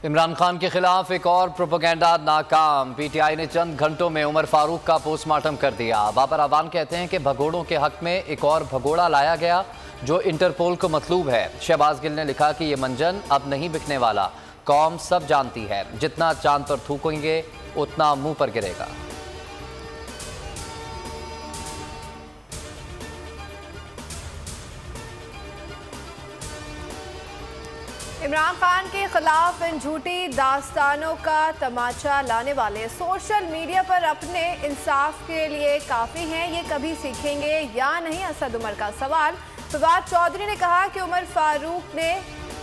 इमरान खान के खिलाफ एक और प्रोपेगेंडा नाकाम। पीटीआई ने चंद घंटों में उमर फारूक का पोस्टमार्टम कर दिया। बाबर अवान कहते हैं कि भगोड़ों के हक में एक और भगोड़ा लाया गया जो इंटरपोल को मतलूब है। शहबाज गिल ने लिखा कि यह मंजन अब नहीं बिकने वाला, कौम सब जानती है, जितना चांद पर थूकेंगे उतना मुंह पर गिरेगा। इमरान खान के खिलाफ इन झूठी दास्तानों का तमाचा लाने वाले सोशल मीडिया पर अपने इंसाफ के लिए काफ़ी हैं, ये कभी सीखेंगे या नहीं? असद उमर का सवाल। फवाद चौधरी ने कहा कि उमर फारूक ने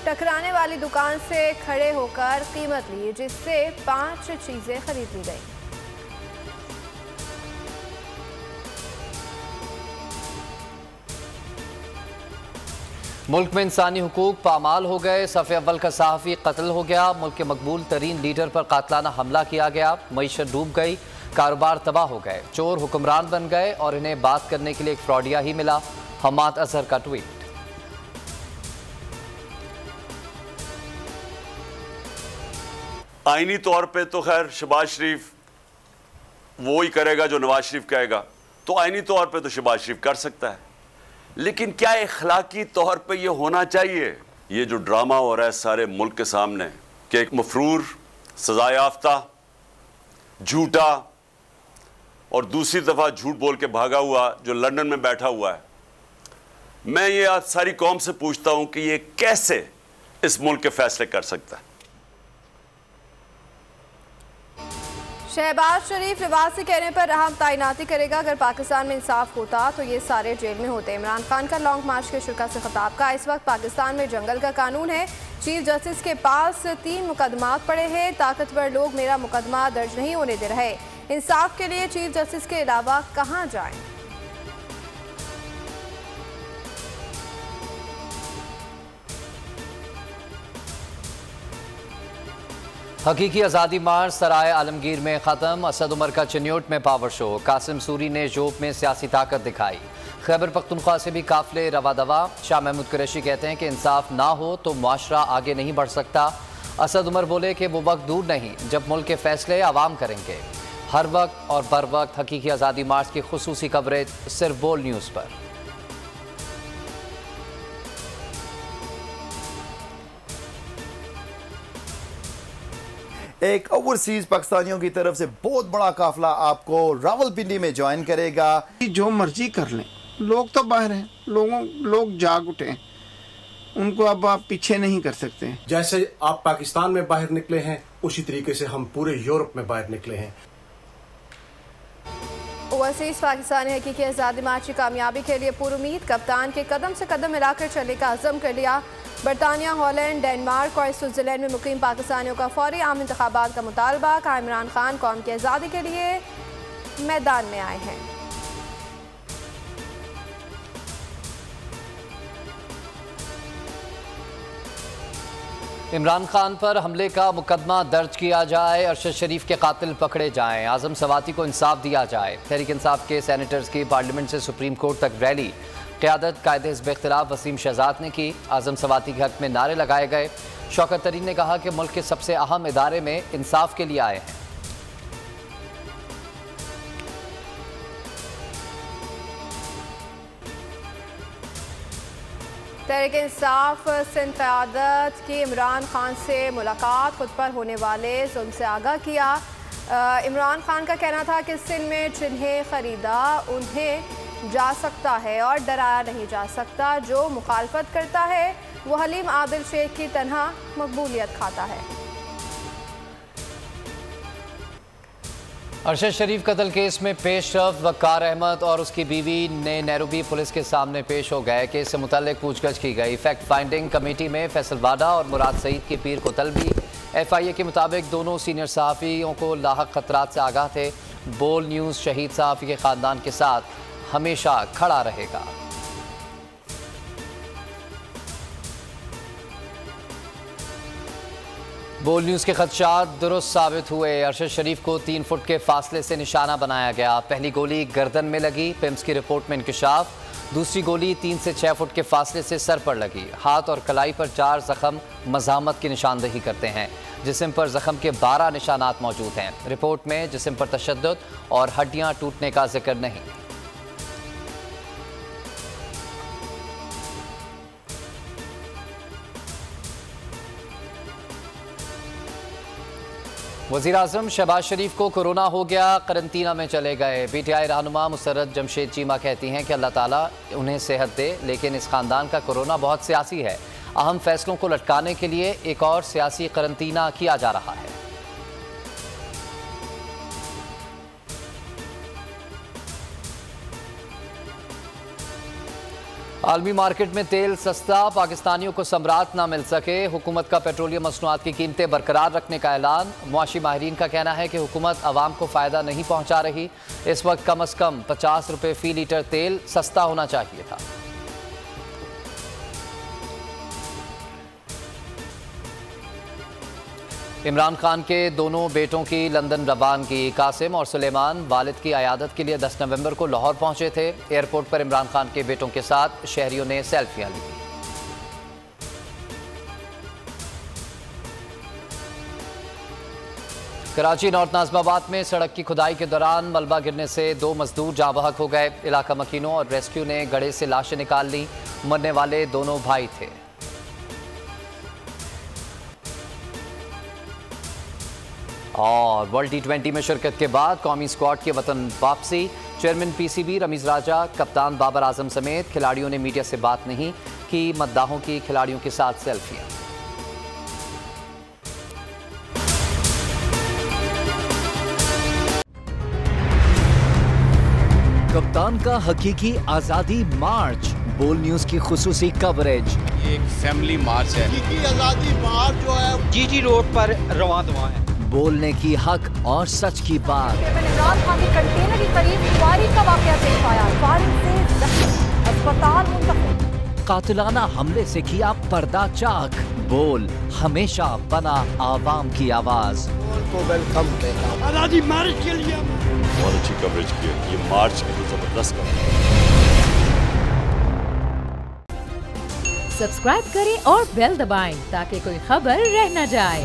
टकराने वाली दुकान से खड़े होकर कीमत ली, जिससे 5 चीज़ें खरीद ली गई। मुल्क में इंसानी हुकूक पामाल हो गए। सफ़े अव्वल का सहाफ़ी कत्ल हो गया। मुल्क के मकबूल तरीन लीडर पर कातलाना हमला किया गया। मईशत डूब गई, कारोबार तबाह हो गए। चोर हुक्मरान बन गए और इन्हें बात करने के लिए एक फ्रॉडिया ही मिला। हमाद अजहर का ट्वीट। आईनी तौर पे तो खैर शहबाज शरीफ वो ही करेगा जो नवाज शरीफ कहेगा, तो आईनी तौर पे तो शहबाज शरीफ कर सकता है, लेकिन क्या इखलाकी तौर पे ये होना चाहिए? ये जो ड्रामा हो रहा है सारे मुल्क के सामने कि एक मफरूर सजा याफ्ता झूठा और दूसरी दफ़ा झूठ बोल के भागा हुआ जो लंदन में बैठा हुआ है, मैं ये आज सारी कौम से पूछता हूं कि ये कैसे इस मुल्क के फैसले कर सकता है? शहबाज शरीफ रिवाज से कहने पर अहम तैनाती करेगा। अगर पाकिस्तान में इंसाफ होता तो ये सारे जेल में होते। इमरान खान का लॉन्ग मार्च के शुरा से खिताब का। इस वक्त पाकिस्तान में जंगल का कानून है। चीफ जस्टिस के पास 3 मुकदमात पड़े हैं। ताकतवर लोग मेरा मुकदमा दर्ज नहीं होने दे रहे। इंसाफ के लिए चीफ जस्टिस के अलावा कहाँ जाएं? हकीकी आज़ादी मार्च सराय आलमगीर में ख़त्म। असद उमर का चिन्योट में पावर शो। कासिम सूरी ने जोब में सियासी ताकत दिखाई। खैबर पख्तूनख्वा से भी काफिले रवा दवा। शाह महमूद कुरैशी कहते हैं कि इंसाफ ना हो तो मुआशरा आगे नहीं बढ़ सकता। असद उमर बोले कि वो वक्त दूर नहीं जब मुल्क के फैसले आवाम करेंगे। हर वक्त और बर वक्त हकीकी आज़ादी मार्च की खुसूसी कवरेज सिर्फ बोल न्यूज़ पर। एक ओवरसीज पाकिस्तानियों की तरफ से बहुत बड़ा काफिला आपको रावलपिंडी में ज्वाइन करेगा। जो मर्जी कर लें, लोग तो बाहर हैं, लोग जाग उठे हैं, उनको अब आप पीछे नहीं कर सकते। जैसे आप पाकिस्तान में बाहर निकले हैं, उसी तरीके से हम पूरे यूरोप में बाहर निकले हैं। ओवरसीज पाकिस्तानी हकीकी आज़ादी मार्च की कामयाबी के लिए पुरुमीद कप्तान के कदम से कदम मिलाकर चलने का अज़म कर लिया। बरतानिया, हॉलैंड, डेनमार्क और स्विट्ज़रलैंड में मुकीम पाकिस्तानियों का फौरी आम इंतखाबात का मुतालबा। कहा इमरान खान कौम की आज़ादी के लिए मैदान में आए हैं। इमरान खान पर हमले का मुकदमा दर्ज किया जाए। अरशद शरीफ के कातिल पकड़े जाएं। आज़म सवाती को इंसाफ दिया जाए। तहरीक इंसाफ के सेनेटर्स की पार्लियामेंट से सुप्रीम कोर्ट तक रैली। क़यादत कायदे हिज़्ब इख्तिलाफ वसीम शहजाद ने की। आज़म सवाती के हक में नारे लगाए गए। शौकत तरीन ने कहा कि मुल्क के सबसे अहम इदारे में इंसाफ के लिए आए हैं। तहरीक इंसाफ सिंध क़यादत की इमरान खान से मुलाकात, खुद पर होने वाले जुल्म से आगाह किया। इमरान खान का कहना था कि सिंध में जिन्हें ख़रीदा उन्हें जा सकता है और डराया नहीं जा सकता। जो मुखालफत करता है वो हलीम आदिल शेख की तनहा मकबूलियत खाता है। अरशद शरीफ कत्ल केस में पेशरफ वकार अहमद और उसकी बीवी ने नैरोबी पुलिस के सामने पेश हो गए। केस से मुतल्लिक पूछगछ की गई। फैक्ट फाइंडिंग कमेटी में फैसल वाडा और मुराद सईद की पीर को तलबी। FIA के मुताबिक दोनों सीनियर सहाफ़ियों को लाहक खतरात से आगाह थे। बोल न्यूज़ शहीद सहाफ़ी के ख़ानदान के साथ हमेशा खड़ा रहेगा। बोल न्यूज़ के खदशात दुरुस्त साबित हुए। अरशद शरीफ को 3 फुट के फासले से निशाना बनाया गया। पहली गोली गर्दन में लगी। पिम्स की रिपोर्ट में इंकशाफ। दूसरी गोली 3 से 6 फुट के फासले से सर पर लगी। हाथ और कलाई पर 4 जख्म मज़ामत की निशानदही करते हैं। जिस्म पर जख्म के 12 निशानात मौजूद हैं। रिपोर्ट में जिस्म पर तशद्दुद और हड्डियां टूटने का जिक्र नहीं। वज़ीर आज़म शहबाज शरीफ को कोरोना हो गया, करंतना में चले गए। PTI रहनुमा मुसर्रत जमशेद चीमा कहती हैं कि अल्लाह ताला उन्हें सेहत दे, लेकिन इस ख़ानदान का कोरोना बहुत सियासी है। अहम फैसलों को लटकाने के लिए एक और सियासी करंतना किया जा रहा है। आलमी मार्केट में तेल सस्ता, पाकिस्तानियों को सम्राट ना मिल सके। हुकूमत का पेट्रोलियम मसनूआत की कीमतें बरकरार रखने का ऐलान। मुआशी माहिरीन का कहना है कि हुकूमत आवाम को फ़ायदा नहीं पहुँचा रही। इस वक्त कम अज़ कम 50 रुपये फ़ी लीटर तेल सस्ता होना चाहिए था। इमरान खान के दोनों बेटों की लंदन रवानगी। कासिम और सुलेमान वालिद की अयादत के लिए 10 नवंबर को लाहौर पहुंचे थे। एयरपोर्ट पर इमरान खान के बेटों के साथ शहरियों ने सेल्फियां ली। कराची नॉर्थ नाज़िमाबाद में सड़क की खुदाई के दौरान मलबा गिरने से 2 मजदूर जाँ बहक हो गए। इलाका मकीनों और रेस्क्यू ने गड्ढे से लाशें निकाल ली। मरने वाले दोनों भाई थे। और वर्ल्ड T20 में शिरकत के बाद कौमी स्क्वाड के वतन वापसी। चेयरमैन PCB रमीज राजा, कप्तान बाबर आजम समेत खिलाड़ियों ने मीडिया से बात नहीं की। मद्दाहों की खिलाड़ियों के साथ सेल्फियां। कप्तान का हकीकी आजादी मार्च, बोल न्यूज की खुसूसी कवरेज। ये एक फैमिली मार्च है। हकीकी आजादी मार्च जो है GG रोड पर रवां दवा है। बोलने की हक और सच की बात। इमरान खान के कंटेनर के करीब फायरिंग का वाकया पेश आया। फायरिंग से जख्मी, अस्पताल मुंतकिल। कातिलाना हमले से किया पर्दा चाक। बोल हमेशा बना आवाम की आवाज। को वेलकम देगा आजादी मार्च के लिए। बहुत अच्छी कवरेज की है ये मार्च की, तो जबरदस्त कवरेज। सब्सक्राइब करें और बेल दबाएं ताकि कोई खबर रह न जाए।